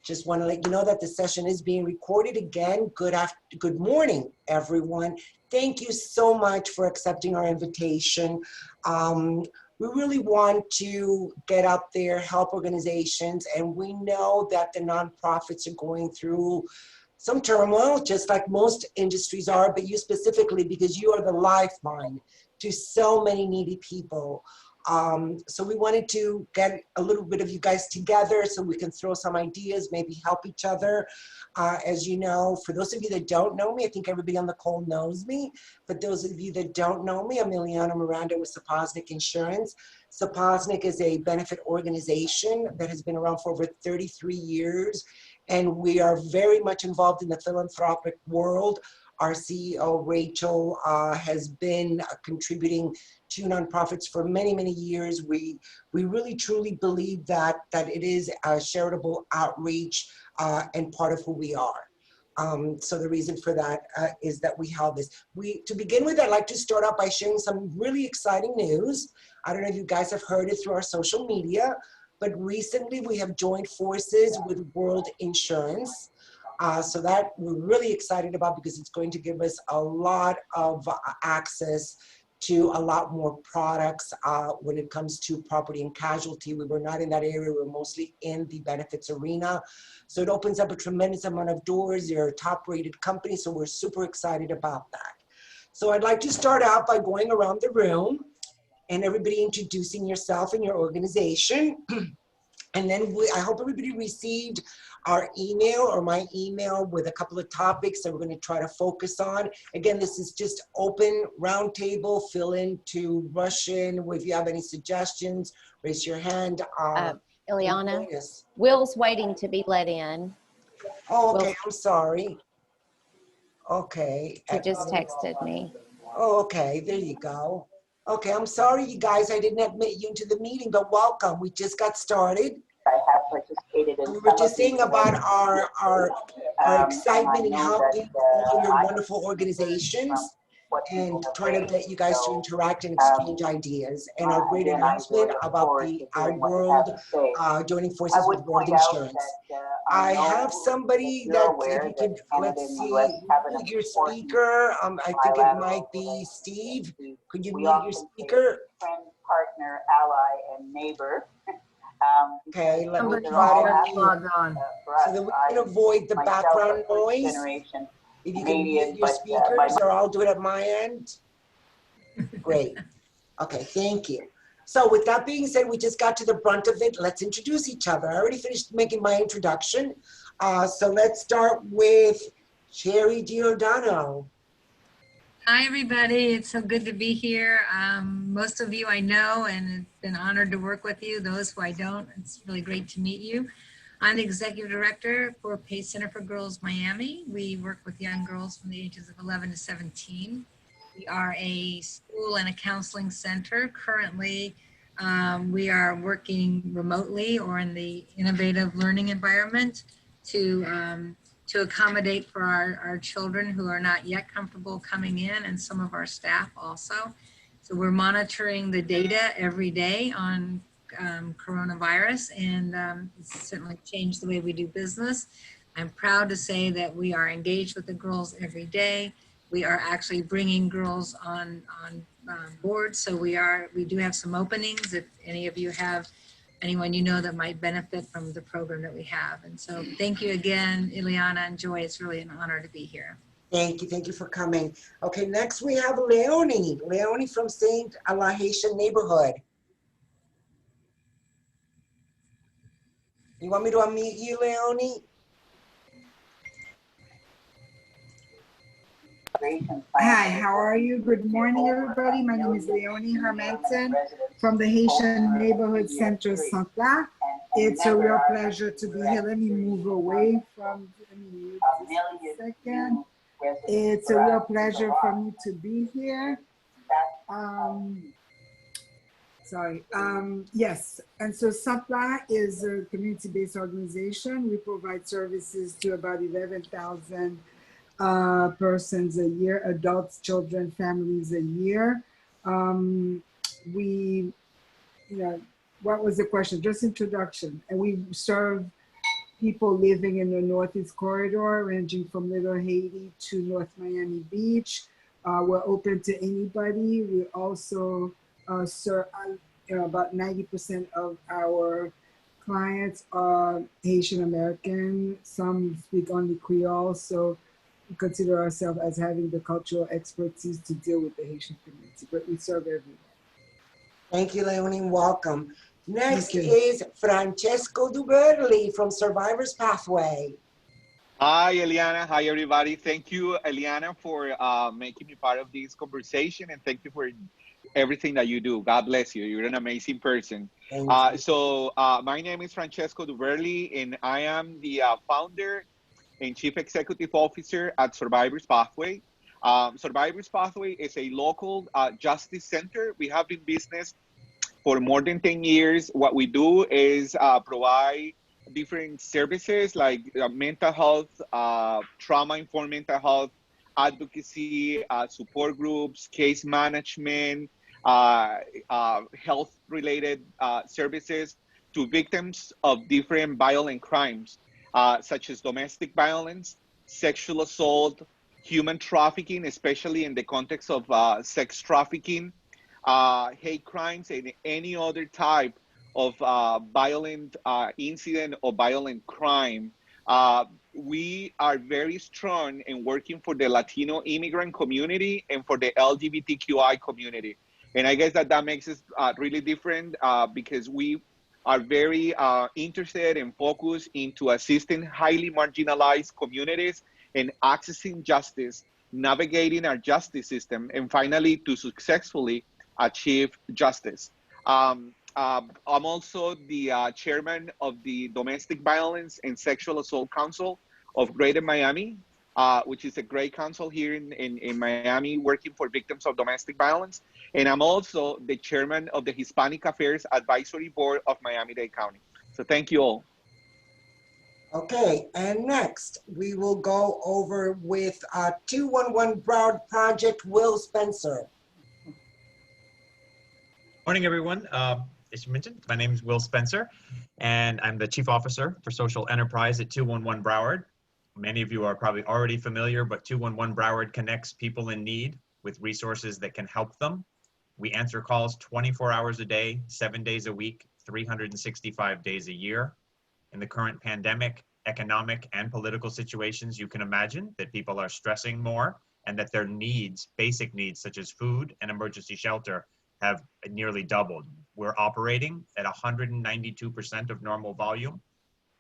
Just want to let you know that the session is being recorded. Again, good morning, everyone. Thank you so much for accepting our invitation. We really want to get out there, help organizations, and we know that the nonprofits are going through some turmoil, just like most industries are, but you specifically, because you are the lifeline to so many needy people. So we wanted to get a little bit of you guys together so we can throw some ideas, maybe help each other. As you know, for those of you that don't know me, I think everybody on the call knows me. For those of you that don't know me, I'm Ileana Miranda with Sapoznik Insurance. Sapoznik is a benefit organization that has been around for over 33 years, and we are very much involved in the philanthropic world. Our CEO, Rachel, has been contributing to nonprofits for many, many years. We really truly believe that it is a charitable outreach and part of who we are. So the reason for that is that we have this. To begin with, I'd like to start out by sharing some really exciting news. I don't know if you guys have heard it through our social media, but recently we have joined forces with World Insurance. So that we're really excited about, because it's going to give us a lot of access to a lot more products when it comes to property and casualty. We were not in that area, we were mostly in the benefits arena. So it opens up a tremendous amount of doors. They're a top rated company, so we're super excited about that. So I'd like to start out by going around the room and everybody introducing yourself and your organization. And then I hope everybody received our email or my email with a couple of topics that we're going to try to focus on. Again, this is just open roundtable, fill in to rush in. If you have any suggestions, raise your hand. Ileana, Will's waiting to be let in. Oh, okay, I'm sorry. Okay. He just texted me. Oh, okay, there you go. Okay, I'm sorry, you guys, I didn't admit you into the meeting, but welcome. We just got started. I have participated in. We were just saying about our excitement in helping all your wonderful organizations and trying to get you guys to interact and exchange ideas, and our great announcement about our world joining forces with World Insurance. I have somebody that, if you could, let's see, mute your speaker. I think it might be Steve. Could you mute your speaker? Friend, partner, ally, and neighbor. Okay, let me try to log on so that we can avoid the background noise. If you can mute your speakers, or I'll do it at my end. Great. Okay, thank you. So with that being said, we just got to the brunt of it. Let's introduce each other. I already finished making my introduction. So let's start with Cherry Giordano. Hi, everybody. It's so good to be here. Most of you I know, and it's been honored to work with you. Those who I don't, it's really great to meet you. I'm the Executive Director for PACE Center for Girls Miami. We work with young girls from the ages of 11 to 17. We are a school and a counseling center. Currently, we are working remotely or in the innovative learning environment to accommodate for our children who are not yet comfortable coming in, and some of our staff also. So we're monitoring the data every day on coronavirus, and it's certainly changed the way we do business. I'm proud to say that we are engaged with the girls every day. We are actually bringing girls on board. So we do have some openings if any of you have anyone you know that might benefit from the program that we have. And so thank you again, Ileana and Joy. It's really an honor to be here. Thank you for coming. Okay, next we have Leonie. Leonie from St. Haitian neighborhood. You want me to unmute you, Leonie? Hi, how are you? Good morning, everybody. My name is Leonie Hermanson from the Haitian Neighborhood Center, Santa. It's a real pleasure to be here. Let me move away from, second. It's a real pleasure for me to be here. Yes, and so SAPLA is a community-based organization. We provide services to about 11,000 persons a year, adults, children, families a year. What was the question? Just introduction. And we serve people living in the Northeast Corridor, ranging from Little Haiti to North Miami Beach. We're open to anybody. We also serve about 90% of our clients are Haitian American. Some speak only Creole, so we consider ourselves as having the cultural expertise to deal with the Haitian community, but we serve everyone. Thank you, Leonie. Welcome. Next is Francesco Duberli from Survivors Pathway. Hi, Eliana. Hi, everybody. Thank you, Eliana, for making me part of this conversation, and thank you for everything that you do. God bless you. You're an amazing person. My name is Francesco Duberli, and I am the founder and Chief Executive Officer at Survivors Pathway. Survivors Pathway is a local justice center. We have been in business for more than 10 years. What we do is provide different services like mental health, trauma-informed mental health, advocacy, support groups, case management, health-related services to victims of different violent crimes, such as domestic violence, sexual assault, human trafficking, especially in the context of sex trafficking, hate crimes, and any other type of violent incident or violent crime. We are very strong in working for the Latino immigrant community and for the LGBTQI community. And I guess that makes us really different because we are very interested and focused into assisting highly marginalized communities and accessing justice, navigating our justice system, and finally to successfully achieve justice. I'm also the chairman of the Domestic Violence and Sexual Assault Council of Greater Miami, which is a great council here in Miami working for victims of domestic violence. And I'm also the chairman of the Hispanic Affairs Advisory Board of Miami-Dade County. So thank you all. Okay, and next we will go over with 211 Broward Project, Will Spencer. Morning, everyone. As you mentioned, my name is Will Spencer, and I'm the Chief Officer for Social Enterprise at 211 Broward. Many of you are probably already familiar, but 211 Broward connects people in need with resources that can help them. We answer calls 24 hours a day, 7 days a week, 365 days a year. In the current pandemic, economic and political situations, you can imagine that people are stressing more and that their needs, basic needs such as food and emergency shelter, have nearly doubled. We're operating at 192% of normal volume,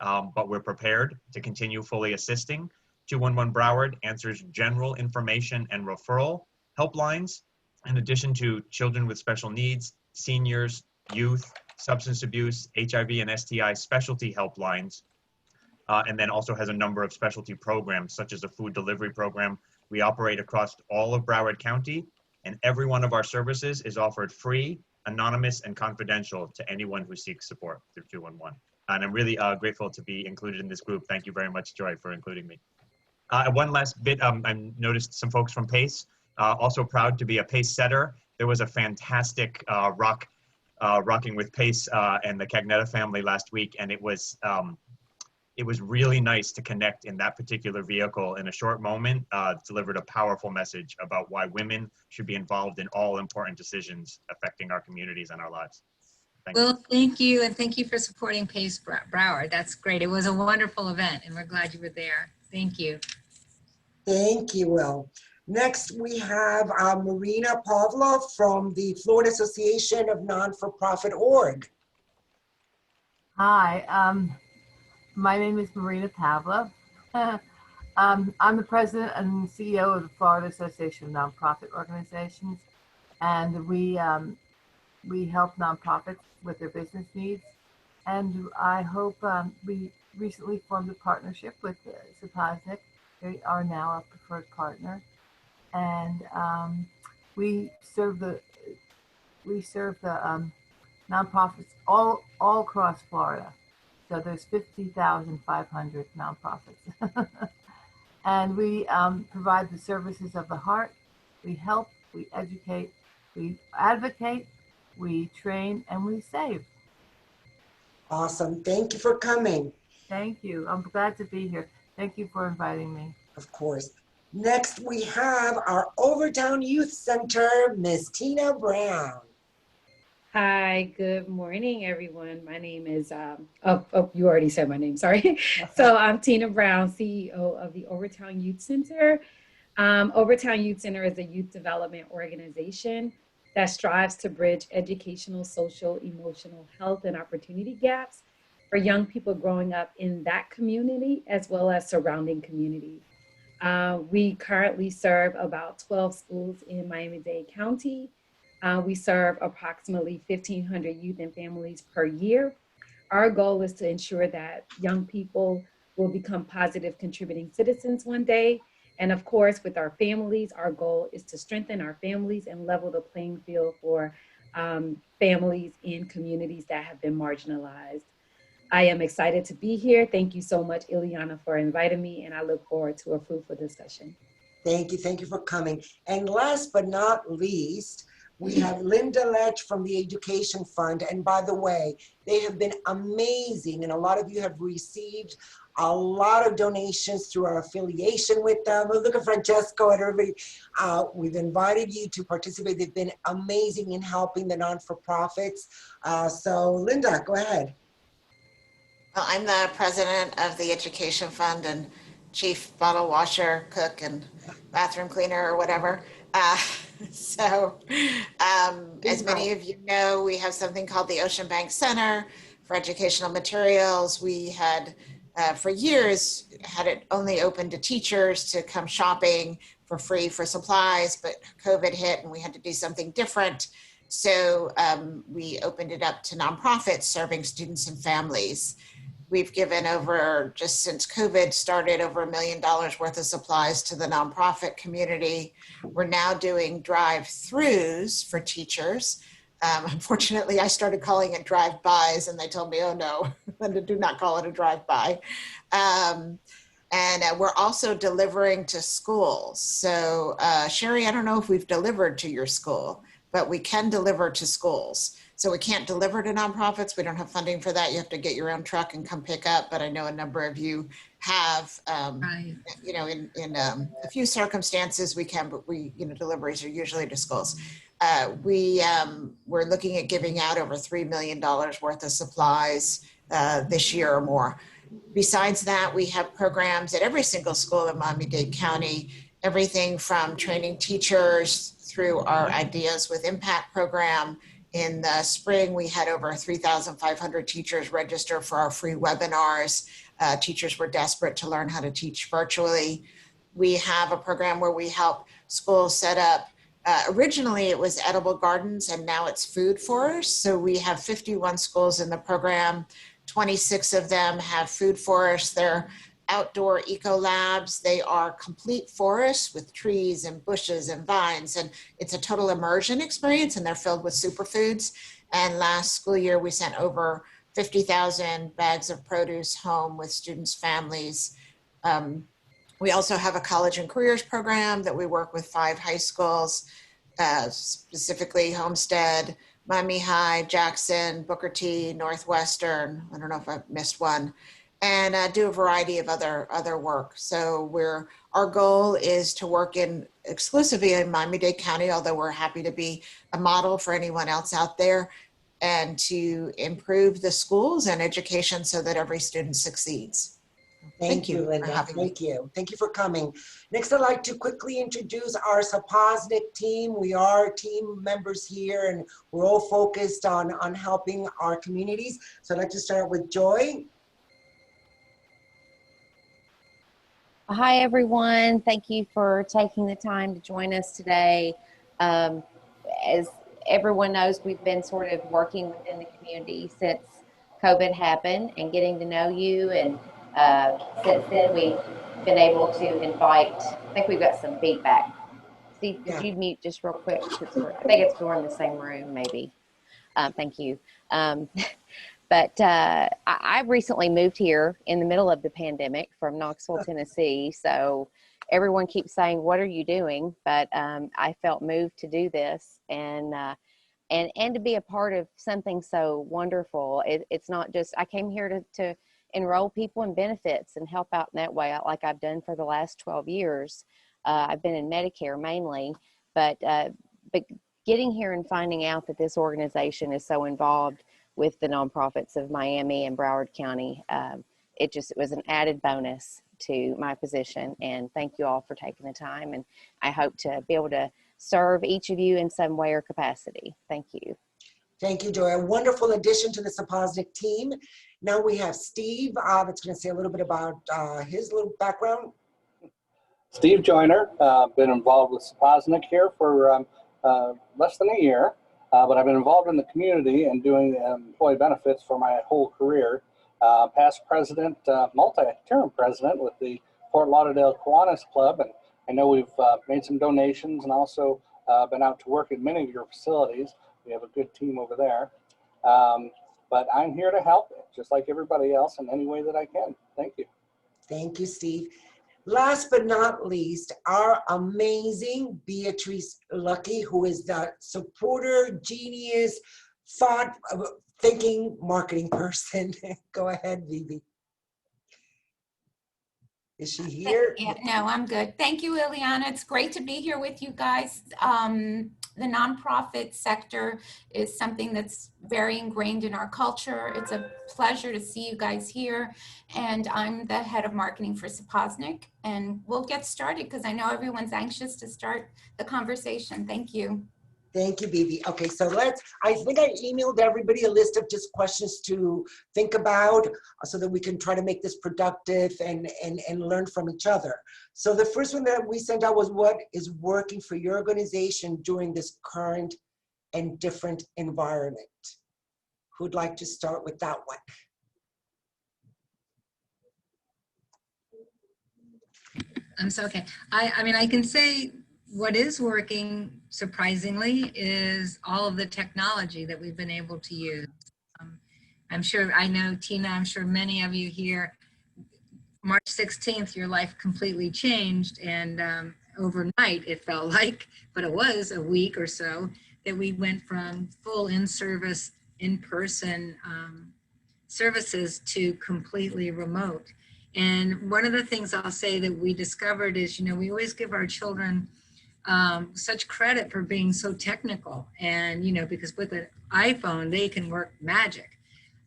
but we're prepared to continue fully assisting. 211 Broward answers general information and referral helplines, in addition to children with special needs, seniors, youth, substance abuse, HIV and STI specialty helplines, and then also has a number of specialty programs, such as a food delivery program. We operate across all of Broward County, and every one of our services is offered free, anonymous, and confidential to anyone who seeks support through 211. And I'm really grateful to be included in this group. Thank you very much, Joy, for including me. One last bit, I noticed some folks from PACE, also proud to be a PACE setter. There was a fantastic rocking with PACE and the Cagnetta family last week, and it was really nice to connect in that particular vehicle in a short moment. Delivered a powerful message about why women should be involved in all important decisions affecting our communities and our lives. Well, thank you, and thank you for supporting PACE Broward. That's great. It was a wonderful event, and we're glad you were there. Thank you. Thank you, Will. Next, we have Marina Pavlov from the Florida Association of Non-For-Profit Org. Hi, my name is Marina Pavlov. I'm the president and CEO of the Florida Association of Nonprofit Organizations, and we help nonprofits with their business needs. And I hope we recently formed a partnership with Sapoznik. They are now a preferred partner, and we serve the nonprofits all across Florida. So there's 50,500 nonprofits. And we provide the services of the heart. We help, we educate, we advocate, we train, and we save. Awesome. Thank you for coming. Thank you. I'm glad to be here. Thank you for inviting me. Of course. Next, we have our Overtown Youth Center, Miss Tina Brown. Hi, good morning, everyone. My name is, you already said my name, sorry. So I'm Tina Brown, CEO of the Overtown Youth Center. Overtown Youth Center is a youth development organization that strives to bridge educational, social, emotional health and opportunity gaps for young people growing up in that community as well as surrounding communities. We currently serve about 12 schools in Miami-Dade County. We serve approximately 1,500 youth and families per year. Our goal is to ensure that young people will become positive contributing citizens one day. And of course, with our families, our goal is to strengthen our families and level the playing field for families in communities that have been marginalized. I am excited to be here. Thank you so much, Ileana, for inviting me, and I look forward to a fruitful discussion. Thank you for coming. And last but not least, we have Linda Lech from the Education Fund. And by the way, they have been amazing. And a lot of you have received a lot of donations through our affiliation with them. Look at Francesco and everybody. We've invited you to participate. They've been amazing in helping the non-for-profits. So Linda, go ahead. Well, I'm the president of the Education Fund and chief bottle washer, cook, and bathroom cleaner or whatever. As many of you know, we have something called the Ocean Bank Center for Educational Materials. We had, for years, had it only open to teachers to come shopping for free for supplies, but COVID hit and we had to do something different. So we opened it up to nonprofits serving students and families. We've given over, just since COVID started, over $1 million worth of supplies to the nonprofit community. We're now doing drive-throughs for teachers. Unfortunately, I started calling it drive-bys and they told me, oh no, do not call it a drive-by. We're also delivering to schools. So Sherry, I don't know if we've delivered to your school, but we can deliver to schools. So we can't deliver to nonprofits. We don't have funding for that. You have to get your own truck and come pick up. But I know a number of you have, Right. you know, in a few circumstances we can, but deliveries are usually to schools. We're looking at giving out over $3 million worth of supplies this year or more. Besides that, we have programs at every single school in Miami-Dade County, everything from training teachers through our Ideas with Impact program. In the spring, we had over 3,500 teachers register for our free webinars. Teachers were desperate to learn how to teach virtually. We have a program where we help schools set up, originally it was edible gardens and now it's food forests. So we have 51 schools in the program. 26 of them have food forests. They're outdoor eco labs. They are complete forests with trees and bushes and vines, and it's a total immersion experience, and they're filled with superfoods. And last school year, we sent over 50,000 bags of produce home with students' families. We also have a college and careers program that we work with 5 high schools, specifically Homestead, Miami High, Jackson, Booker T, Northwestern. I don't know if I've missed one. And do a variety of other work. So our goal is to work exclusively in Miami-Dade County, although we're happy to be a model for anyone else out there, and to improve the schools and education so that every student succeeds. Thank you, Linda. Thank you. Thank you for coming. Next, I'd like to quickly introduce our Sapoznik team. We are team members here, and we're all focused on helping our communities. So I'd like to start with Joy. Hi, everyone. Thank you for taking the time to join us today. As everyone knows, we've been sort of working within the community since COVID happened and getting to know you. And since then, we've been able to invite, I think we've got some feedback. Steve, could you mute just real quick? I think it's we're in the same room, maybe. Thank you. But I recently moved here in the middle of the pandemic from Knoxville, Tennessee. So everyone keeps saying, what are you doing? But I felt moved to do this and to be a part of something so wonderful. It's not just, I came here to enroll people in benefits and help out in that way, like I've done for the last 12 years. I've been in Medicare mainly, but getting here and finding out that this organization is so involved with the nonprofits of Miami and Broward County, it was an added bonus to my position. And thank you all for taking the time. And I hope to be able to serve each of you in some way or capacity. Thank you. Thank you, Joy. A wonderful addition to the Sapoznik team. Now we have Steve that's going to say a little bit about his little background. Steve Joyner, been involved with Sapoznik here for less than a year, but I've been involved in the community and doing employee benefits for my whole career. Past president, multi-term president with the Fort Lauderdale Kiwanis Club, and I know we've made some donations and also been out to work at many of your facilities. We have a good team over there. But I'm here to help, just like everybody else, in any way that I can. Thank you. Thank you, Steve. Last but not least, our amazing Beatrice Lucky, who is the supporter, genius, thinking marketing person. Go ahead, Vivi. Is she here? Yeah, no, I'm good. Thank you, Ileana. It's great to be here with you guys. The nonprofit sector is something that's very ingrained in our culture. It's a pleasure to see you guys here. And I'm the head of marketing for Sapoznik. And we'll get started because I know everyone's anxious to start the conversation. Thank you. Thank you, Bibi. Okay, so I think I emailed everybody a list of just questions to think about so that we can try to make this productive and learn from each other. So the first one that we sent out was, what is working for your organization during this current and different environment? Who'd like to start with that one? Okay. I mean, I can say what is working, surprisingly, is all of the technology that we've been able to use. I'm sure, I know, Tina, I'm sure many of you here, March 16th, your life completely changed, and overnight it felt like, but it was a week or so, that we went from full in-service, in-person services to completely remote. And one of the things I'll say that we discovered is, we always give our children such credit for being so technical, and because with an iPhone they can work magic,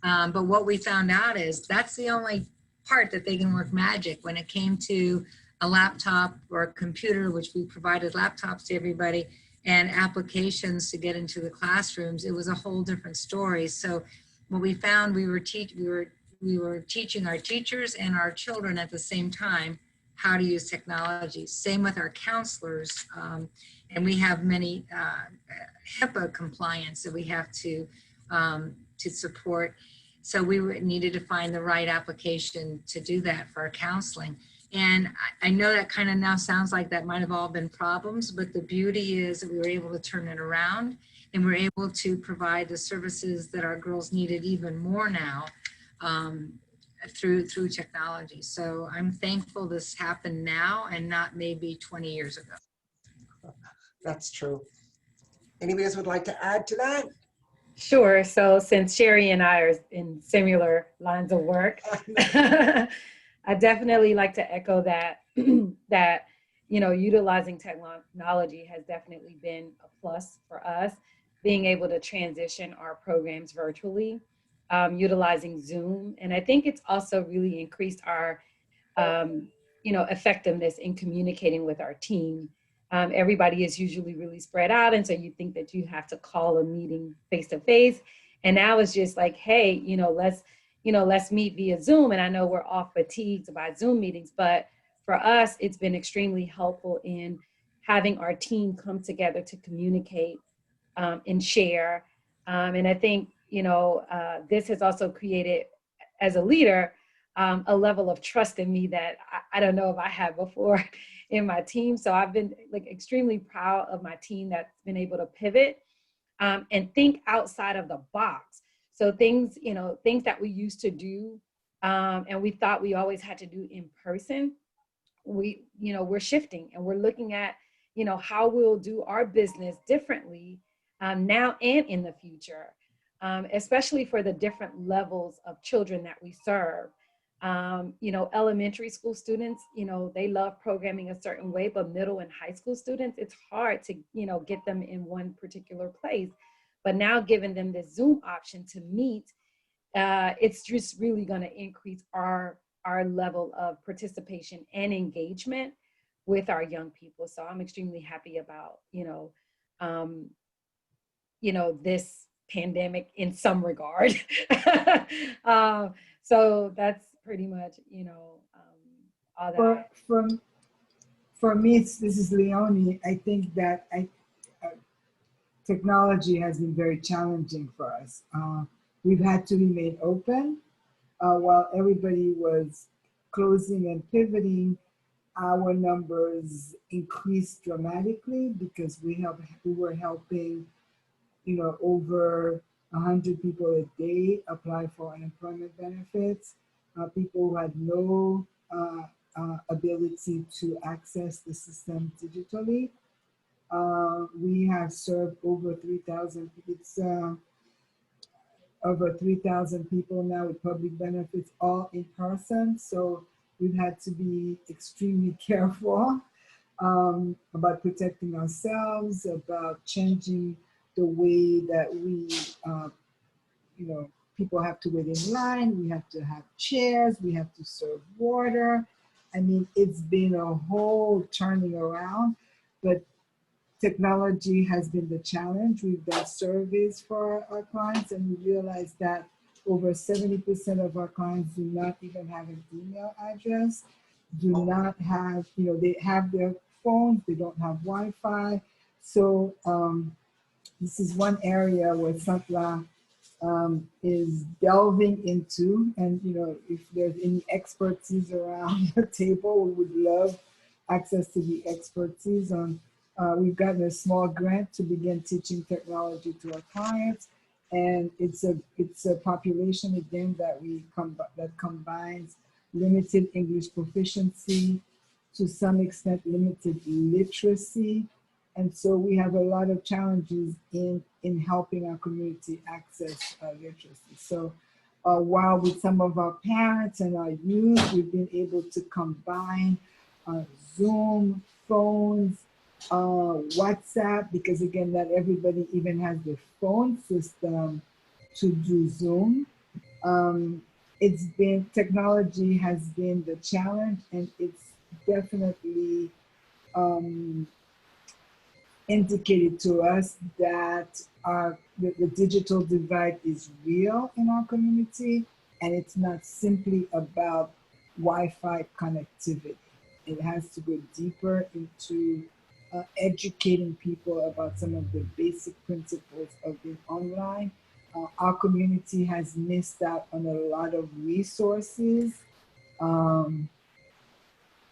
but what we found out is that's the only part that they can work magic. When it came to a laptop or a computer, which we provided laptops to everybody, and applications to get into the classrooms, it was a whole different story. So what we found, we were teaching our teachers and our children at the same time how to use technology. Same with our counselors. And we have many HIPAA compliance that we have to support. So we needed to find the right application to do that for our counseling. And I know that kind of now sounds like that might have all been problems, but the beauty is that we were able to turn it around, and we're able to provide the services that our girls needed even more now through technology. So I'm thankful this happened now and not maybe 20 years ago. That's true. Anybody else would like to add to that? Sure. So since Sherry and I are in similar lines of work, I definitely like to echo that, utilizing technology has definitely been a plus for us, being able to transition our programs virtually, utilizing Zoom. And I think it's also really increased our, effectiveness in communicating with our team. Everybody is usually really spread out, and so you think that you have to call a meeting face to face. And now it's just like, hey, let's meet via Zoom. And I know we're all fatigued by Zoom meetings, but for us, it's been extremely helpful in having our team come together to communicate and share. And I think, this has also created, as a leader, a level of trust in me that I don't know if I had before in my team. So I've been extremely proud of my team that's been able to pivot and think outside of the box. So things that we used to do and we thought we always had to do in person, we're shifting, and we're looking at, how we'll do our business differently now and in the future, especially for the different levels of children that we serve. You know, elementary school students, you know, they love programming a certain way, but middle and high school students, it's hard to, you know, get them in one particular place. But now giving them the Zoom option to meet, it's just really going to increase our level of participation and engagement with our young people. So I'm extremely happy about, this pandemic in some regard. So that's pretty much, all that. For me, this is Leonie. I think that technology has been very challenging for us. We've had to remain open while everybody was closing and pivoting. Our numbers increased dramatically because we were helping, over 100 people a day apply for unemployment benefits. People who had no ability to access the system digitally. We have served over 3,000. It's over 3,000 people now with public benefits, all in person. So we've had to be extremely careful about protecting ourselves, about changing the way that we, people have to wait in line, we have to have chairs, we have to serve water. I mean, it's been a whole turning around, but technology has been the challenge. We've done surveys for our clients and we realized that over 70% of our clients do not even have an email address, do not have, they have their phones, they don't have Wi-Fi. So this is one area where Santla is delving into, and if there's any expertise around the table, we would love access to the expertise on. We've gotten a small grant to begin teaching technology to our clients, and it's a population again that that combines limited English proficiency, to some extent limited literacy, and so we have a lot of challenges in helping our community access literacy. So while with some of our parents and our youth, we've been able to combine Zoom, phones, WhatsApp, because again, not everybody even has the phone system to do Zoom. Technology has been the challenge, and it's definitely indicated to us that the digital divide is real in our community, and it's not simply about Wi-Fi connectivity. It has to go deeper into educating people about some of the basic principles of being online. Our community has missed out on a lot of resources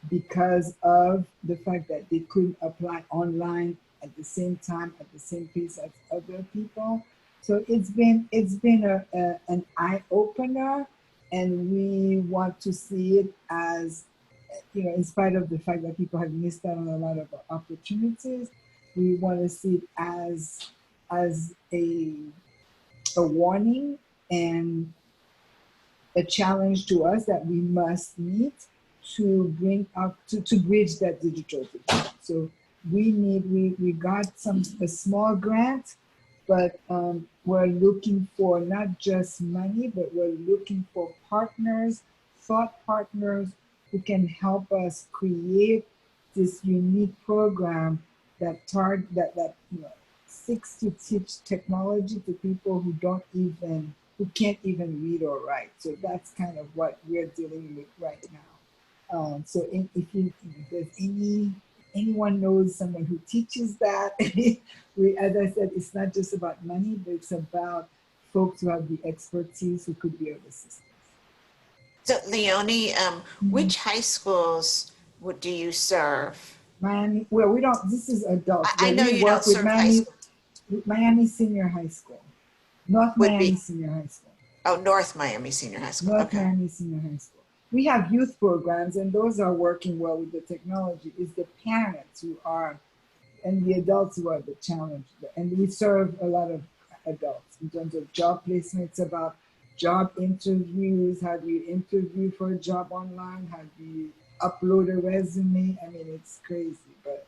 because of the fact that they couldn't apply online at the same time, at the same pace as other people. So it's been an eye opener, and we want to see it as, in spite of the fact that people have missed out on a lot of opportunities, we want to see it as a warning and a challenge to us that we must meet to bring up to bridge that digital divide. So we got a small grant, but we're looking for not just money, but we're looking for partners, thought partners who can help us create this unique program that seeks to teach technology to people who can't even read or write. So that's kind of what we're dealing with right now. So if there's anyone knows someone who teaches that, as I said, it's not just about money, but it's about folks who have the expertise who could be of assistance. So Leonie, which high schools do you serve? Miami, well, we don't, this is adults. I know you don't serve high school. Miami Senior High School. North Miami Senior High School. Oh, North Miami Senior High School. North Miami Senior High School. We have youth programs, and those are working well with the technology. It's the parents and the adults who are the challenge. And we serve a lot of adults in terms of job placement. It's about job interviews? How do you interview for a job online? How do you upload a resume? I mean, it's crazy, but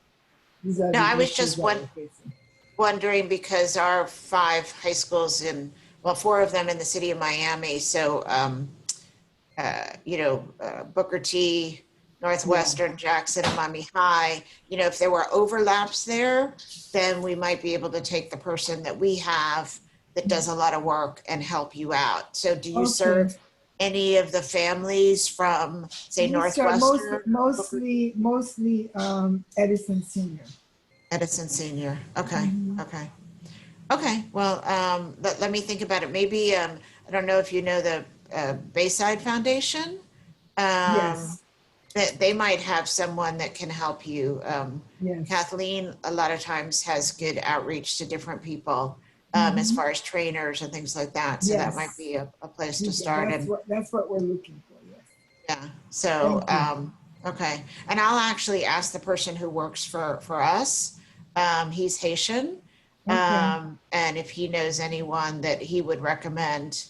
these are No, the I was issues just that we're facing. wondering because our 5 high schools well, 4 of them in the city of Miami. So, Booker T, Northwestern, Jackson, and Miami High, if there were overlaps there, then we might be able to take the person that we have that does a lot of work and help you out. So do you serve any of the families from, say, Northwestern? Mostly Edison Senior. Edison Senior. Okay. Okay. Well, let me think about it. Maybe, I don't know if you know the Bayside Foundation. Yes. They might have someone that can help you. Yes. Kathleen, a lot of times, has good outreach to different people as far as trainers and things like that. So that might be a place to start. That's what we're looking for. Yes. Yeah. So, okay. And I'll actually ask the person who works for us. He's Haitian. And if he knows anyone that he would recommend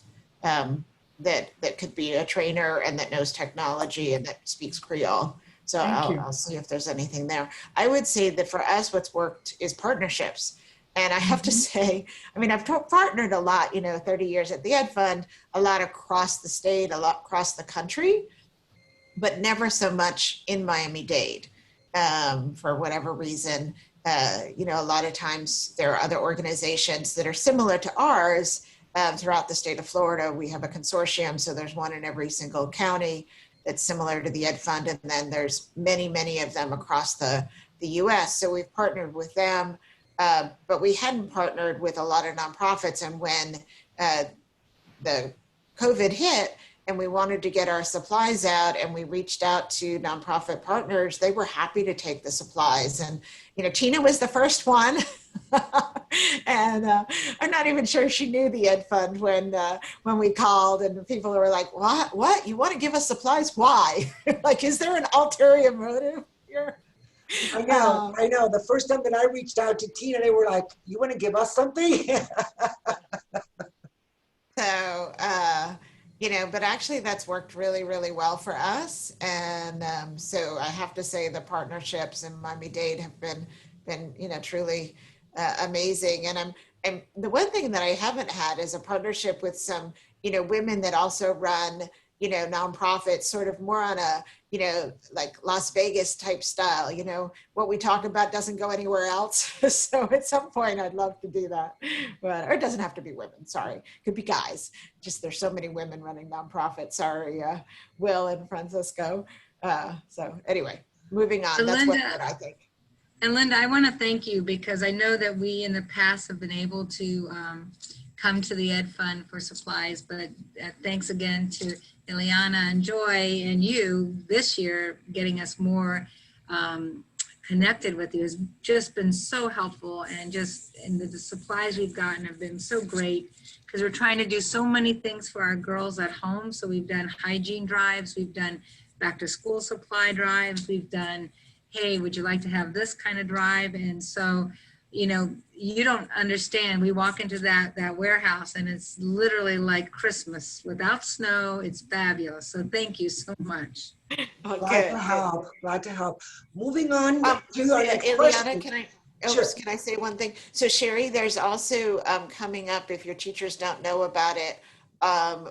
that could be a trainer and that knows technology and that speaks Creole. So I'll see if there's anything there. I would say that for us, what's worked is partnerships. And I have to say, I mean, I've partnered a lot, 30 years at the Ed Fund, a lot across the state, a lot across the country, but never so much in Miami-Dade for whatever reason. A lot of times there are other organizations that are similar to ours throughout the state of Florida. We have a consortium, so there's one in every single county that's similar to the Ed Fund, and then there's many, many of them across the US. So we've partnered with them, but we hadn't partnered with a lot of nonprofits. And when the COVID hit, and we wanted to get our supplies out, and we reached out to nonprofit partners, they were happy to take the supplies. And, Tina was the first one. And I'm not even sure she knew the Ed Fund when we called, and people were like, what? You want to give us supplies? Why? Like, is there an ulterior motive here? I know. The first time that I reached out to Tina, they were like, you want to give us something? So, but actually that's worked really, really well for us. And so I have to say the partnerships in Miami-Dade have been truly amazing. And the one thing that I haven't had is a partnership with some, women that also run, nonprofits, sort of more on a, like Las Vegas type style. What we talk about doesn't go anywhere else. So at some point I'd love to do that, or it doesn't have to be women. Sorry. It could be guys. Just there's so many women running nonprofits. Sorry, Will and Francesco. So anyway, moving on. So that's Linda, what I think. And Linda, I want to thank you because I know that we in the past have been able to come to the Ed Fund for supplies, but thanks again to Ileana and Joy and you this year, getting us more connected with you has just been so helpful. And the supplies we've gotten have been so great because we're trying to do so many things for our girls at home. So we've done hygiene drives, we've done back to school supply drives, we've done, hey, would you like to have this kind of drive? And so, you don't understand. We walk into that warehouse and it's literally like Christmas without snow. It's fabulous. So thank you so much. Glad to help. Moving on to our next question. Ileana, can I say one thing? So Sherry, there's also coming up, if your teachers don't know about it,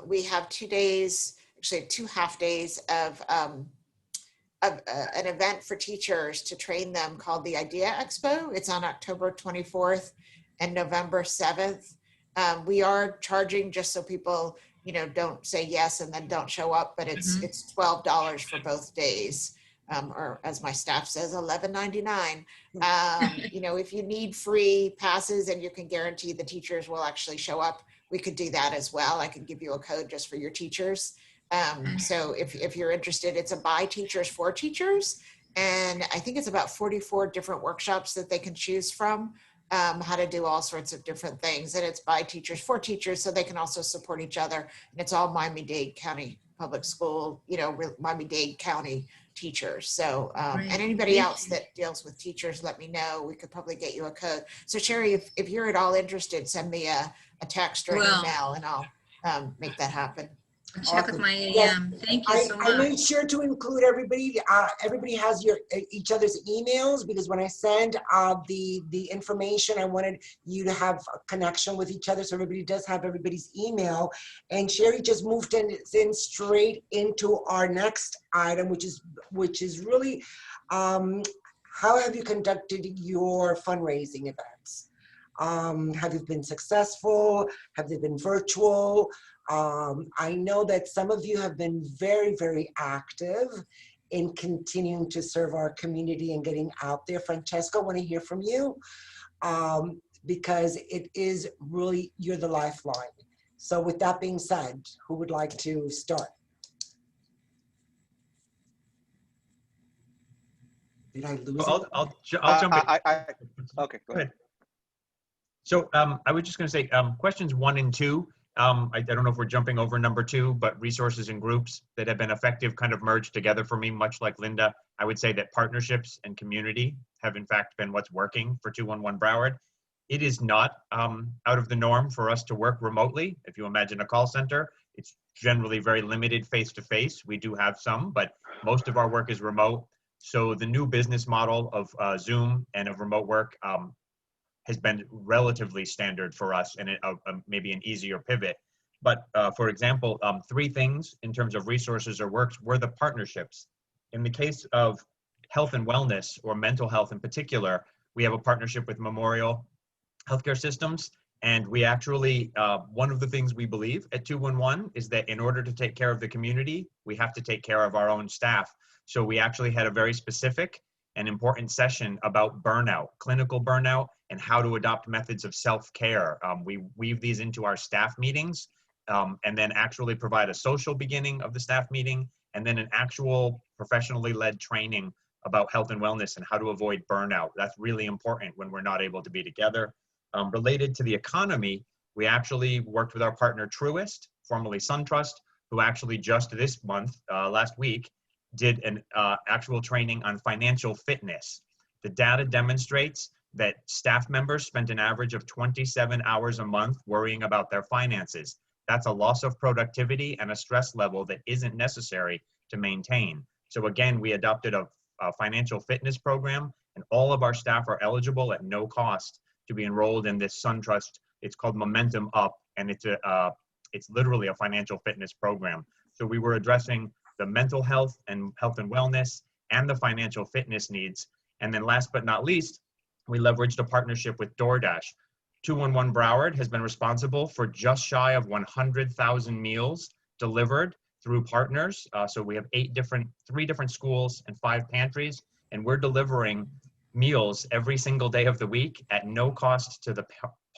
we have 2 days, actually 2 half days of an event for teachers to train them called the Idea Expo. It's on October 24th and November 7th. We are charging, just so people, don't say yes and then don't show up, but it's $12 for both days. Or as my staff says, $11.99. If you need free passes and you can guarantee the teachers will actually show up, we could do that as well. I could give you a code just for your teachers. So if you're interested, it's a by teachers for teachers. And I think it's about 44 different workshops that they can choose from, how to do all sorts of different things. And it's by teachers for teachers, so they can also support each other. And it's all Miami-Dade County Public School, Miami-Dade County teachers. So, and anybody else that deals with teachers, let me know. We could probably get you a code. So Sherry, if you're at all interested, send me a text or an email and I'll make that happen. I'll check with Awesome. my Yes, AM. Thank you so I much. made sure to include everybody. Everybody has each other's emails, because when I send the information, I wanted you to have a connection with each other, so everybody does have everybody's email. And Sherry just moved in straight into our next item, which is really how have you conducted your fundraising events? Have you been successful? Have they been virtual? I know that some of you have been very, very active in continuing to serve our community and getting out there. Francesco, I want to hear from you, because it is really, you're the lifeline. So with that being said, who would like to start? Did I lose it? I'll jump in. Okay, go ahead. So I was just going to say questions 1 and 2. I don't know if we're jumping over number 2, but resources and groups that have been effective kind of merged together for me, much like Linda. I would say that partnerships and community have in fact been what's working for 211 Broward. It is not out of the norm for us to work remotely. If you imagine a call center, it's generally very limited face-to-face. We do have some, but most of our work is remote. So the new business model of Zoom and of remote work has been relatively standard for us, and maybe an easier pivot. But for example, 3 things in terms of resources or works were the partnerships. In the case of health and wellness, or mental health in particular, we have a partnership with Memorial Healthcare Systems. And we actually, one of the things we believe at 211 is that in order to take care of the community, we have to take care of our own staff. So we actually had a very specific and important session about burnout, clinical burnout, and how to adopt methods of self-care. We weave these into our staff meetings, and then actually provide a social beginning of the staff meeting, and then an actual professionally led training about health and wellness and how to avoid burnout. That's really important when we're not able to be together. Related to the economy, we actually worked with our partner Truist, formerly SunTrust, who actually just this month, last week, did an actual training on financial fitness. The data demonstrates that staff members spent an average of 27 hours a month worrying about their finances. That's a loss of productivity and a stress level that isn't necessary to maintain. So again, we adopted a financial fitness program, and all of our staff are eligible at no cost to be enrolled in this SunTrust. It's called Momentum Up, and it's literally a financial fitness program. So we were addressing the mental health and wellness and the financial fitness needs. And then last but not least, we leveraged a partnership with DoorDash. 211 Broward has been responsible for just shy of 100,000 meals delivered through partners. So we have 3 different schools and 5 pantries, and we're delivering meals every single day of the week at no cost to the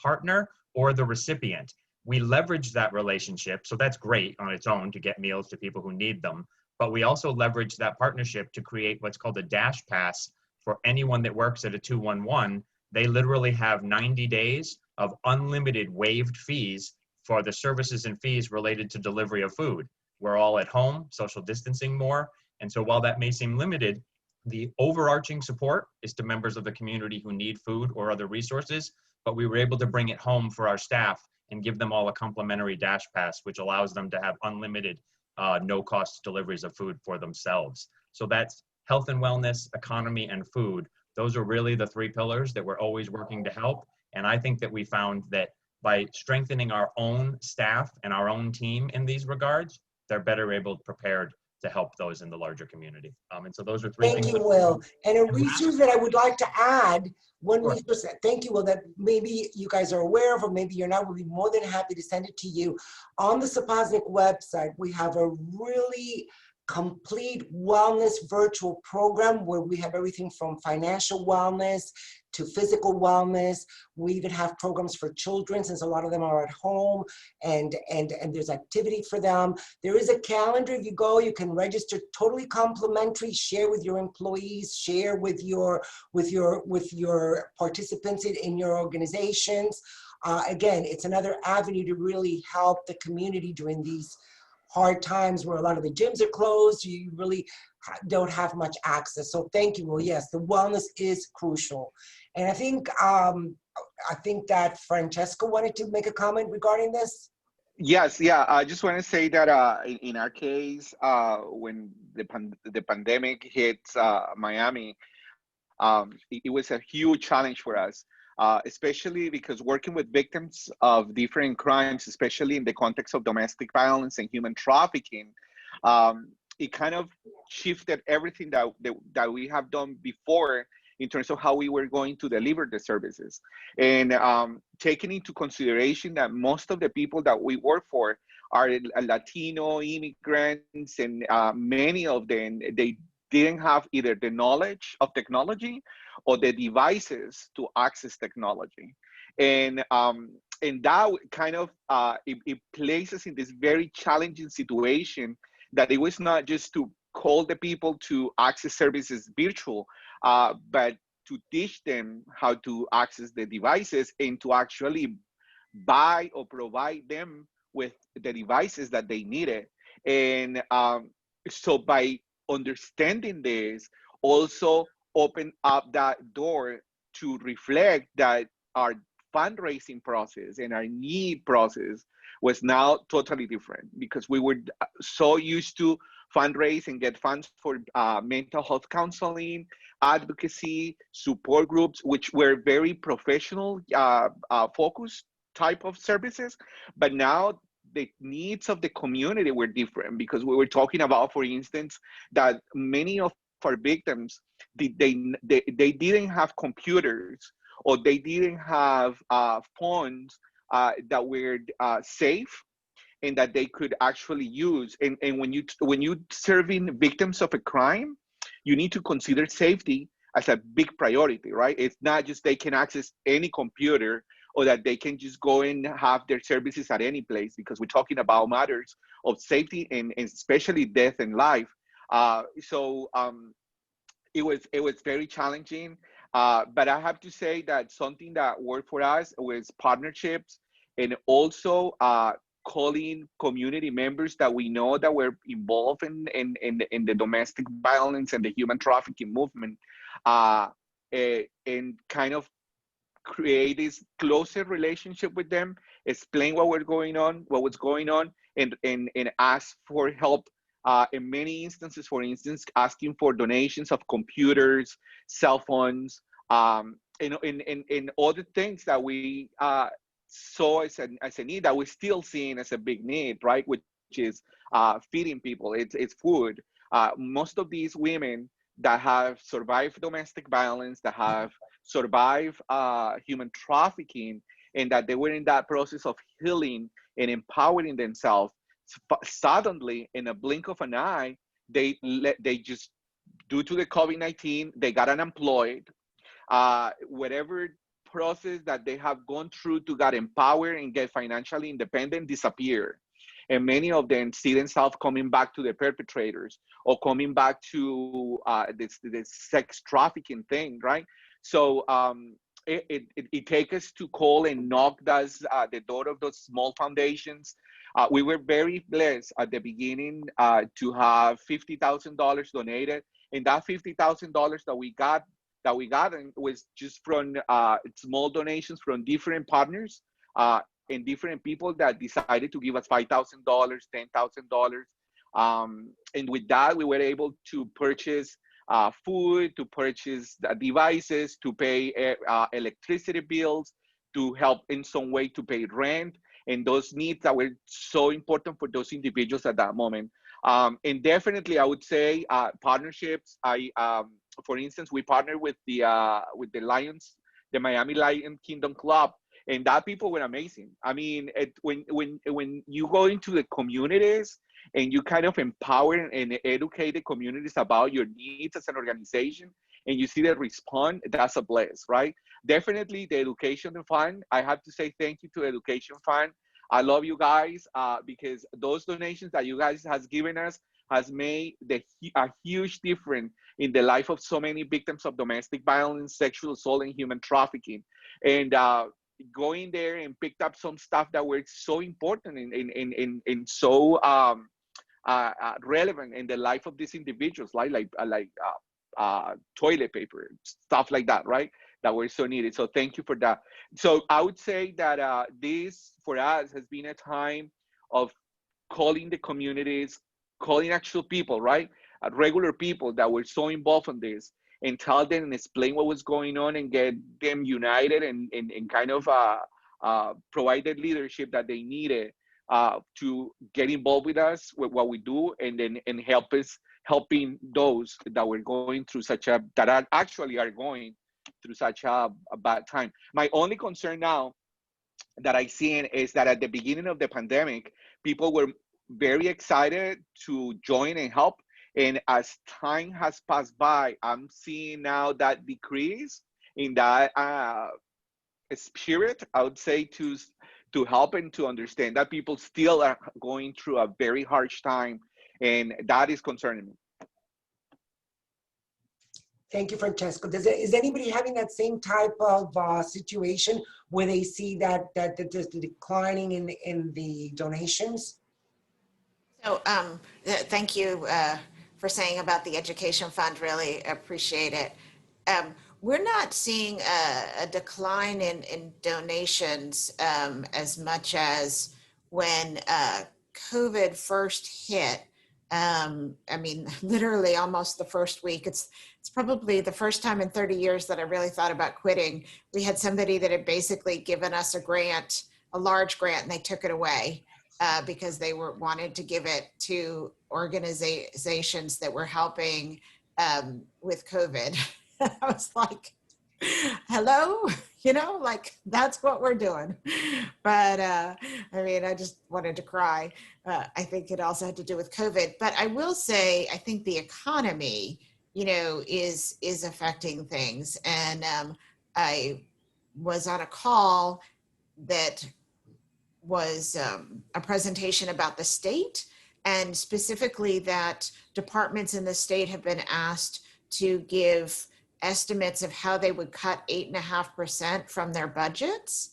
partner or the recipient. We leverage that relationship, so that's great on its own to get meals to people who need them, but we also leverage that partnership to create what's called a Dash Pass for anyone that works at a 211. They literally have 90 days of unlimited waived fees for the services and fees related to delivery of food. We're all at home, social distancing more, and so while that may seem limited, the overarching support is to members of the community who need food or other resources, but we were able to bring it home for our staff and give them all a complimentary Dash Pass, which allows them to have unlimited, no-cost deliveries of food for themselves. So that's health and wellness, economy, and food. Those are really the 3 pillars that we're always working to help. And I think that we found that by strengthening our own staff and our own team in these regards, they're better prepared to help those in the larger community. And so those are 3 things. Thank you, Will. And a resource that I would like to add, resource, thank you, Will, that maybe you guys are aware of, or maybe you're not, we'll be more than happy to send it to you. On the Sapoznik website, we have a really complete wellness virtual program where we have everything from financial wellness to physical wellness. We even have programs for children, since a lot of them are at home, and there's activity for them. There is a calendar. If you go, you can register, totally complimentary, share with your employees, share with your participants in your organizations. Again, it's another avenue to really help the community during these hard times where a lot of the gyms are closed. You really don't have much access. So thank you. Well, yes, the wellness is crucial. And I think that Francesco wanted to make a comment regarding this. Yes, yeah. I just want to say that in our case, when the pandemic hit Miami, it was a huge challenge for us, especially because working with victims of different crimes, especially in the context of domestic violence and human trafficking, it kind of shifted everything that we have done before in terms of how we were going to deliver the services. And taking into consideration that most of the people that we work for are Latino immigrants, and many of them, they didn't have either the knowledge of technology or the devices to access technology. And that kind of it places in this very challenging situation that it was not just to call the people to access services virtual, but to teach them how to access the devices and to actually buy or provide them with the devices that they needed. And so by understanding this, also open up that door to reflect that our fundraising process and our need process was now totally different, because we were so used to fundraise and get funds for mental health counseling, advocacy, support groups, which were very professional focused type of services. But now the needs of the community were different, because we were talking about, for instance, that many of our victims, they didn't have computers, or they didn't have phones that were safe and that they could actually use. And when you serving victims of a crime, you need to consider safety as a big priority, right? It's not just they can access any computer, or that they can just go and have their services at any place, because we're talking about matters of safety, and especially death and life. So it was very challenging. But I have to say that something that worked for us was partnerships, and also calling community members that we know that were involved in the domestic violence and the human trafficking movement, and kind of create this closer relationship with them, explain what was going on, and ask for help. In many instances, for instance, asking for donations of computers, cell phones, and other things that we saw as a need, that we're still seeing as a big need, right? Which is feeding people. It's food. Most of these women that have survived domestic violence, that have survived human trafficking, and that they were in that process of healing and empowering themselves, suddenly, in a blink of an eye, they just, due to the COVID-19, they got unemployed. Whatever process that they have gone through to get empowered and get financially independent disappear. And many of them see themselves coming back to the perpetrators, or coming back to this sex trafficking thing, right? So it takes us to call and knock the door of those small foundations. We were very blessed at the beginning to have $50,000 donated, and that $50,000 that we got was just from small donations from different partners and different people that decided to give us $5,000, $10,000. And with that, we were able to purchase food, to purchase devices, to pay electricity bills, to help in some way to pay rent, and those needs that were so important for those individuals at that moment. And definitely, I would say partnerships. For instance, we partnered with the Lions, the Miami Lion Kingdom Club, and that people were amazing. I mean, when you go into the communities and you kind of empower and educate the communities about your needs as an organization, and you see them respond, that's a bless, right? Definitely the Education Fund. I have to say thank you to Education Fund. I love you guys because those donations that you guys has given us has made a huge difference in the life of so many victims of domestic violence, sexual assault, and human trafficking. And going there and picked up some stuff that were so important and so relevant in the life of these individuals, like toilet paper, stuff like that, right? That were so needed. So thank you for that. So I would say that this for us has been a time of calling the communities, calling actual people, right? Regular people that were so involved in this, and tell them and explain what was going on and get them united and kind of provide the leadership that they needed to get involved with us with what we do, and then helping those that were going through actually are going through such a bad time. My only concern now that I seen is that at the beginning of the pandemic, people were very excited to join and help. And as time has passed by, I'm seeing now that decrease in that spirit, I would say, to help and to understand that people still are going through a very harsh time. And that is concerning me. Thank you, Francesco. Is anybody having that same type of situation where they see that there's the declining in the donations? So thank you for saying about the education fund. Really appreciate it. We're not seeing a decline in donations as much as when COVID first hit. I mean, literally almost the first week. It's probably the first time in 30 years that I really thought about quitting. We had somebody that had basically given us a grant, a large grant, and they took it away because they wanted to give it to organizations that were helping with COVID. I was like, hello, like that's what we're doing. But I mean, I just wanted to cry. I think it also had to do with COVID. But I will say, I think the economy, is affecting things. And I was on a call that was a presentation about the state, and specifically that departments in the state have been asked to give estimates of how they would cut 8.5% from their budgets.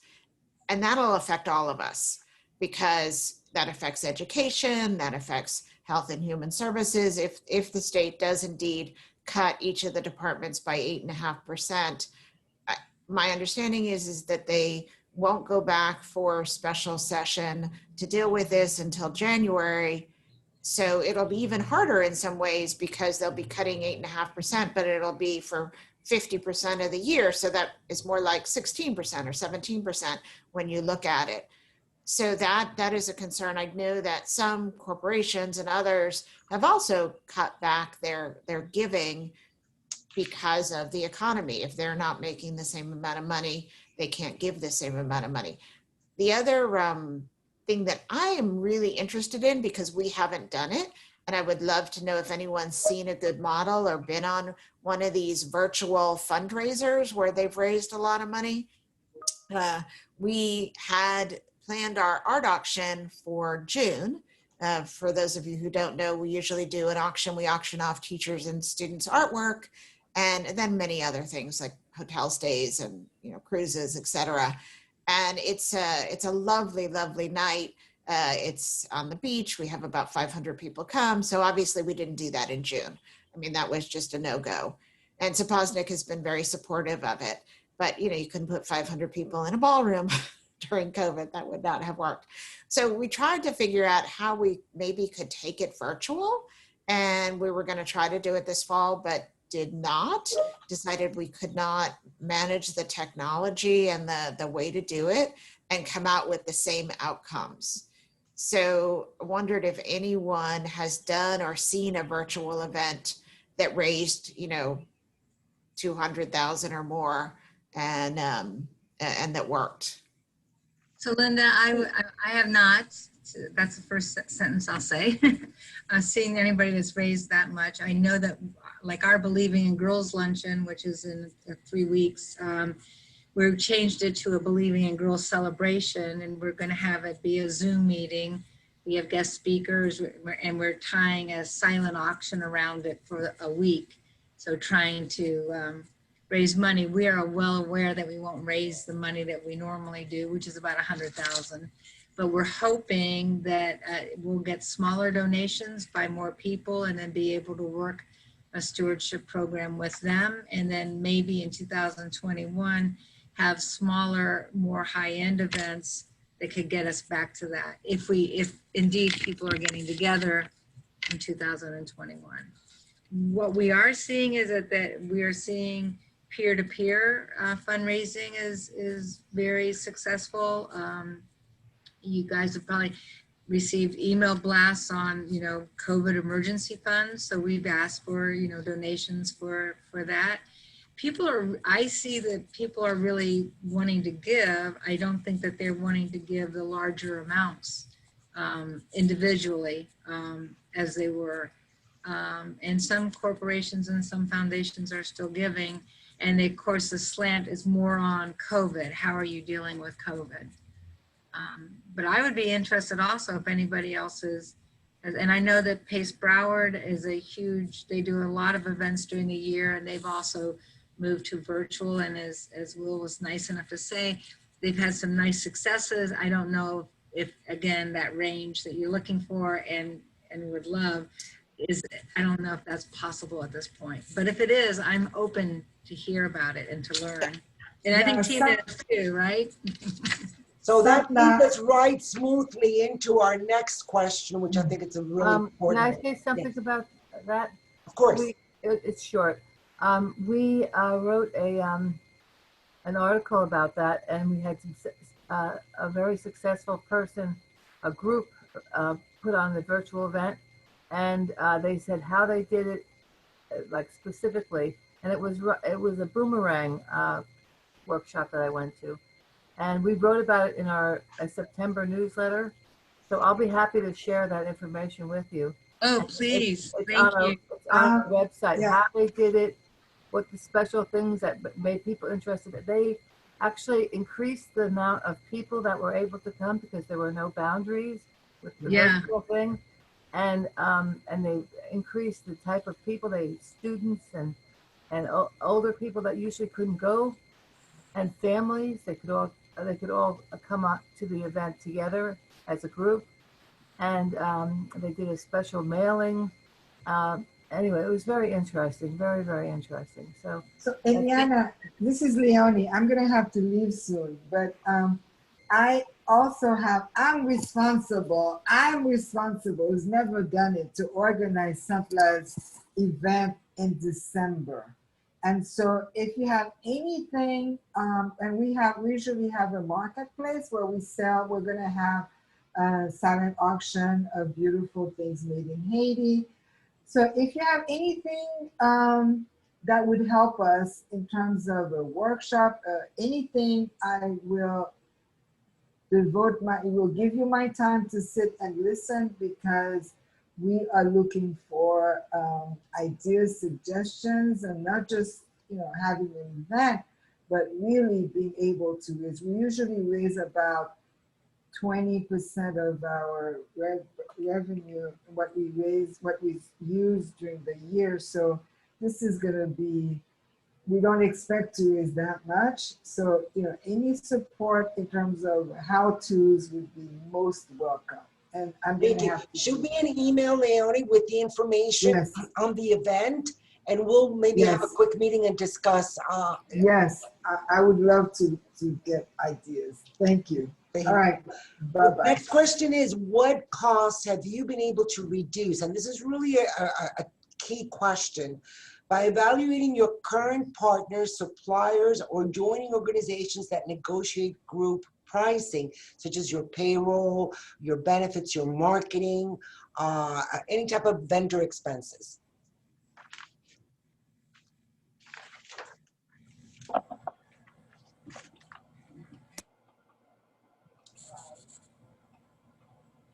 And that'll affect all of us, because that affects education, that affects health and human services. If the state does indeed cut each of the departments by 8.5%, my understanding is that they won't go back for special session to deal with this until January. So it'll be even harder in some ways, because they'll be cutting 8.5%, but it'll be for 50% of the year. So that is more like 16% or 17% when you look at it. So that is a concern. I know that some corporations and others have also cut back their giving because of the economy. If they're not making the same amount of money, they can't give the same amount of money. The other thing that I am really interested in, because we haven't done it, and I would love to know if anyone's seen a good model or been on one of these virtual fundraisers where they've raised a lot of money. We had planned our art auction for June. For those of you who don't know, we usually do an auction. We auction off teachers and students' artwork, and then many other things like hotel stays and cruises, etc. And it's a lovely, lovely night. It's on the beach. We have about 500 people come. So obviously we didn't do that in June. I mean, that was just a no-go. And Sapoznik has been very supportive of it. But you couldn't put 500 people in a ballroom during COVID. That would not have worked. So we tried to figure out how we maybe could take it virtual. And we were going to try to do it this fall, but did not. Decided we could not manage the technology and the way to do it and come out with the same outcomes. So I wondered if anyone has done or seen a virtual event that raised, 200,000 or more and that worked. So Linda, I have not. That's the first sentence I'll say. Seeing anybody that's raised that much. I know that, like our Believing in Girls luncheon, which is in 3 weeks, we've changed it to a Believing in Girls celebration, and we're going to have it be a Zoom meeting. We have guest speakers, and we're tying a silent auction around it for a week. So trying to raise money. We are well aware that we won't raise the money that we normally do, which is about 100,000. But we're hoping that we'll get smaller donations by more people, and then be able to work a stewardship program with them. And then maybe in 2021, have smaller, more high-end events that could get us back to that if indeed people are getting together in 2021. What we are seeing is that we are seeing peer-to-peer fundraising is very successful. You guys have probably received email blasts on, COVID emergency funds. So we've asked for, donations for that. I see that people are really wanting to give. I don't think that they're wanting to give the larger amounts individually as they were. And some corporations and some foundations are still giving. And of course, the slant is more on COVID. How are you dealing with COVID? But I would be interested also if anybody else is, and I know that Pace Broward is they do a lot of events during the year, and they've also moved to virtual. And as Will was nice enough to say, they've had some nice successes. I don't know if again, that range that you're looking for and would love I don't know if that's possible at this point. But if it is, I'm open to hear about it and to learn. And I think Tina is too, right? So that leads us right smoothly into our next question, which I think it's a really important. Can I say something about that? Of course. It's short. We wrote an article about that, and we had a very successful person, a group put on the virtual event, and they said how they did it, like specifically, and it was a boomerang workshop that I went to. And we wrote about it in our September newsletter. So I'll be happy to share that information with you. Oh, please. It's Thank you. It's on our website, how they did it, what the special things that made people interested. They actually increased the amount of people that were able to come because there were no boundaries with the virtual thing. And they increased the type of people, students and older people that usually couldn't go, and families. They could all come up to the event together as a group, and they did a special mailing. Anyway, it was very interesting, very, very interesting. So Eliana, this is Leonie. I'm gonna have to leave soon, but I also I'm responsible, who's never done it, to organize Sampla's event in December. And so if you have anything, and we usually have a marketplace where we sell, we're gonna have a silent auction of beautiful things made in Haiti. So if you have anything that would help us in terms of a workshop, anything, I will give you my time to sit and listen, because we are looking for ideas, suggestions, and not just having an event, but really being able to raise. We usually raise about 20% of our revenue, what we use during the year. So this is going to be, we don't expect to raise that much. So any support in terms of how-tos would be most welcome. And I'm going to have to shoot me an email, Leonie, with the information on the event, and we'll maybe have a quick meeting and discuss. Yes, I would love to get ideas. Thank you. All right, bye-bye. Next question is, what costs have you been able to reduce? And this is really a key question. By evaluating your current partners, suppliers, or joining organizations that negotiate group pricing, such as your payroll, your benefits, your marketing, any type of vendor expenses.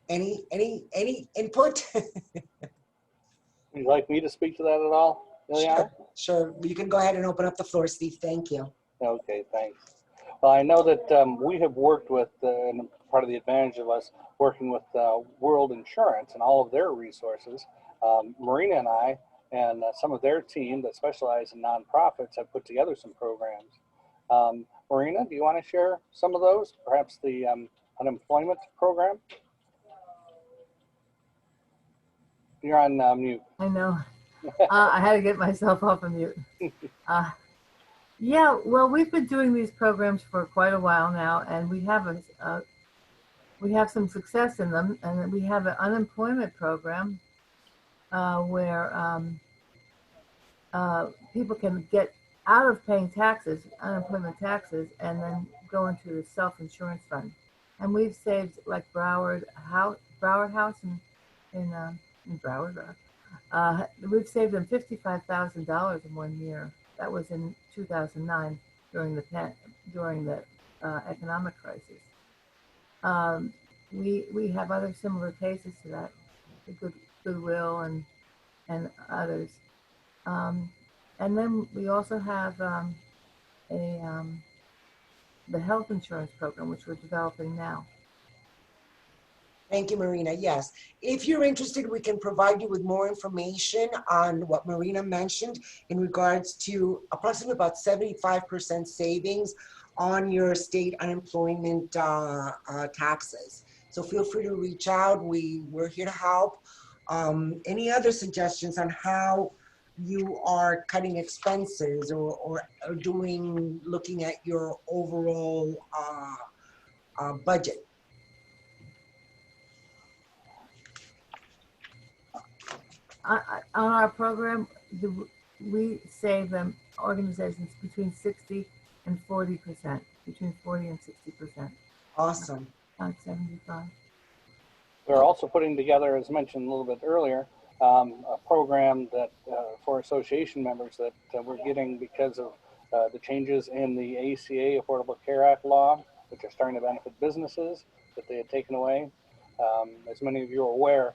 Any input? Would you like me to speak to that at all, Liliana? Sure. You can go ahead and open up the floor, Steve. Thank you. Okay, thanks. Well, I know that we have worked with, and part of the advantage of us working with World Insurance and all of their resources, Marina and I and some of their team that specialize in nonprofits have put together some programs. Marina, do you want to share some of those? Perhaps the unemployment program? You're on mute. I know. I had to get myself off of mute. Yeah, well, we've been doing these programs for quite a while now, and we have we have some success in them, and we have an unemployment program where people can get out of paying taxes, unemployment taxes, and then go into the self-insurance fund. And we've saved, like Broward House in Broward. We've saved them $55,000 in 1 year. That was in 2009 during the economic crisis. We have other similar cases to that, the Goodwill and others. And then we also have the health insurance program, which we're developing now. Thank you, Marina. Yes, if you're interested, we can provide you with more information on what Marina mentioned in regards to approximately about 75% savings on your state unemployment taxes. So feel free to reach out. We're here to help. Any other suggestions on how you are cutting expenses or looking at your overall budget? On our program, we save them organizations between 60 and 40%, between 40 and 60%. Awesome. Not 75. We're also putting together, as mentioned a little bit earlier, a program that for association members that we're getting because of the changes in the ACA Affordable Care Act law, which are starting to benefit businesses that they had taken away. As many of you are aware,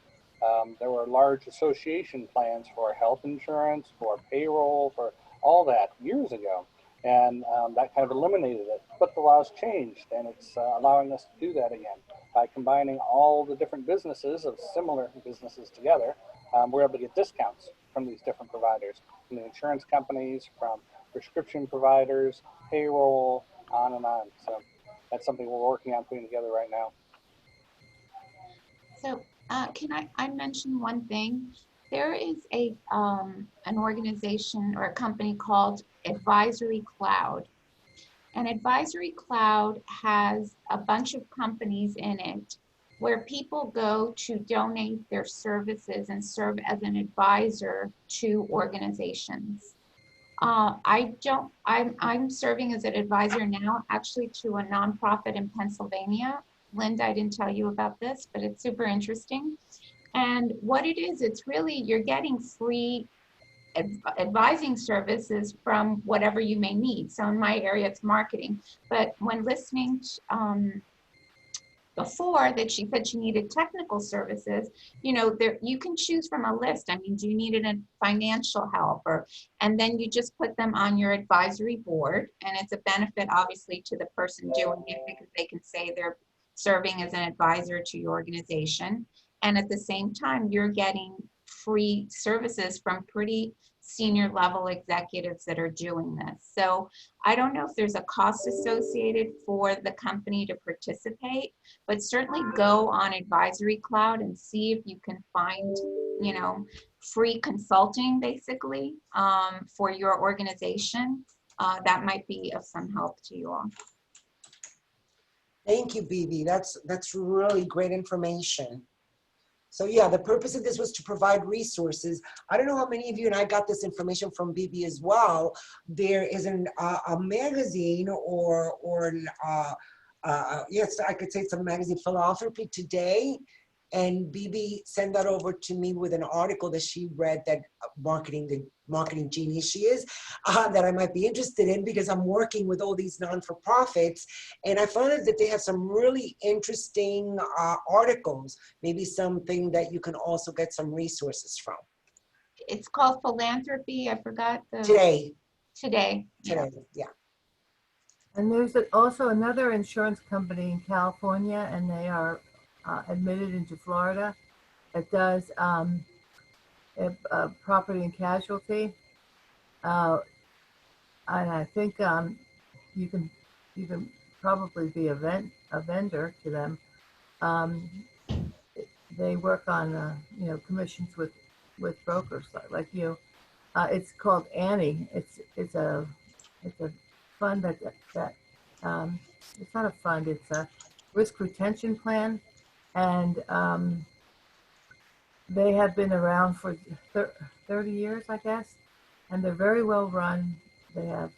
there were large association plans for health insurance, for payroll, for all that years ago. And that kind of eliminated it. But the law's changed, and it's allowing us to do that again. By combining all the different businesses of similar businesses together, we're able to get discounts from these different providers, from the insurance companies, from prescription providers, payroll, on and on. So that's something we're working on putting together right now. So can I mention one thing? There is an organization or a company called Advisory Cloud. And Advisory Cloud has a bunch of companies in it where people go to donate their services and serve as an advisor to organizations. I'm serving as an advisor now, actually, to a nonprofit in Pennsylvania. Linda, I didn't tell you about this, but it's super interesting. And what it is, it's really, you're getting free advising services from whatever you may need. So in my area, it's marketing. But when listening to, before that she said she needed technical services, you know, there you can choose from a list. I mean, do you need a financial help? And then you just put them on your advisory board, and it's a benefit obviously to the person doing it because they can say they're serving as an advisor to your organization. And at the same time, you're getting free services from pretty senior level executives that are doing this. So I don't know if there's a cost associated for the company to participate, but certainly go on Advisory Cloud and see if you can find, you know, free consulting basically for your organization. That might be of some help to you all. Thank you, Bibi. That's really great information. So yeah, the purpose of this was to provide resources. I don't know how many of you, and I got this information from Bibi as well. There is a magazine yes, I could say it's a magazine, Philanthropy Today. And Bibi sent that over to me with an article that she read, that the marketing genius she is, that I might be interested in because I'm working with all these non-for-profits. And I found out that they have some really interesting articles, maybe something that you can also get some resources from. It's called Philanthropy. I forgot the Today. Yeah. And there's also another insurance company in California, and they are admitted into Florida. It does property and casualty, and I think you can probably be a vendor to them. They work on you know, commissions with brokers like you. It's called Annie. It's a fund that it's not a fund. It's a risk retention plan, and they have been around for 30 years, I guess, and they're very well run. They have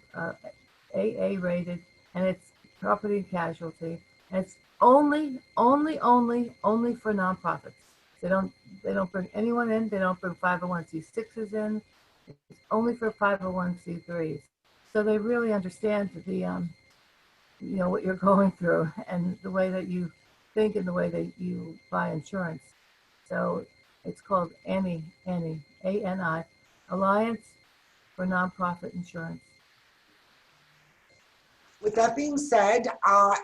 AA rated, and it's property and casualty. And it's only for nonprofits. They don't bring anyone in. They don't bring 501c6s in. It's only for 501c3s. So they really understand the what you're going through and the way that you think and the way that you buy insurance. So it's called ANI, A-N-I, Alliance for Nonprofit Insurance. With that being said,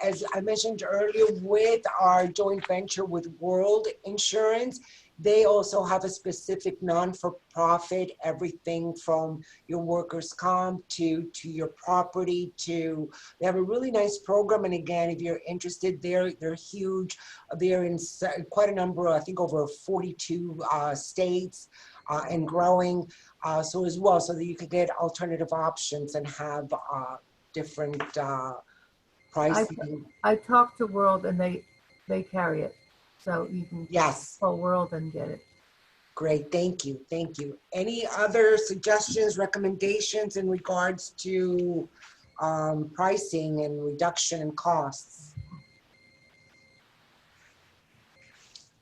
as I mentioned earlier, with our joint venture with World Insurance, they also have a specific non-for-profit, everything from your workers' comp to your property to, they have a really nice program. And again, if you're interested, they're huge. They're in quite a number, I think over 42 states and growing. So as well, so that you could get alternative options and have different pricing. I talked to World and they carry it. So you can call World and get it. Great, thank you, thank you. Any other suggestions, recommendations in regards to pricing and reduction in costs?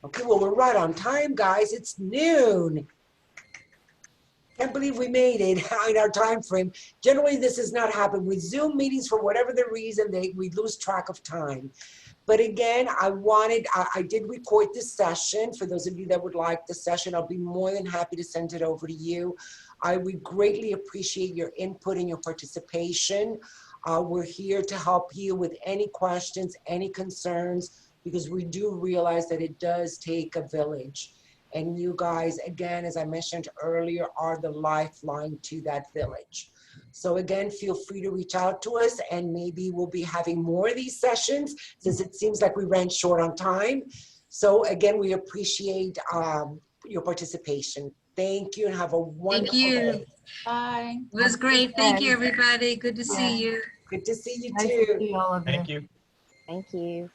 Okay, well, we're right on time, guys. It's noon. Can't believe we made it in our time frame. Generally, this has not happened. With Zoom meetings, for whatever the reason, we lose track of time. But again, I did record this session. For those of you that would like the session, I'll be more than happy to send it over to you. I would greatly appreciate your input and your participation. We're here to help you with any questions, any concerns, because we do realize that it does take a village. And you guys, again, as I mentioned earlier, are the lifeline to that village. So again, feel free to reach out to us, and maybe we'll be having more of these sessions since it seems like we ran short on time. So again, we appreciate your participation. Thank you and have a wonderful day. Bye. It was great. Thank you, everybody. Good to see you. Good to see you Nice too. to see all of you. Thank you. Thank you.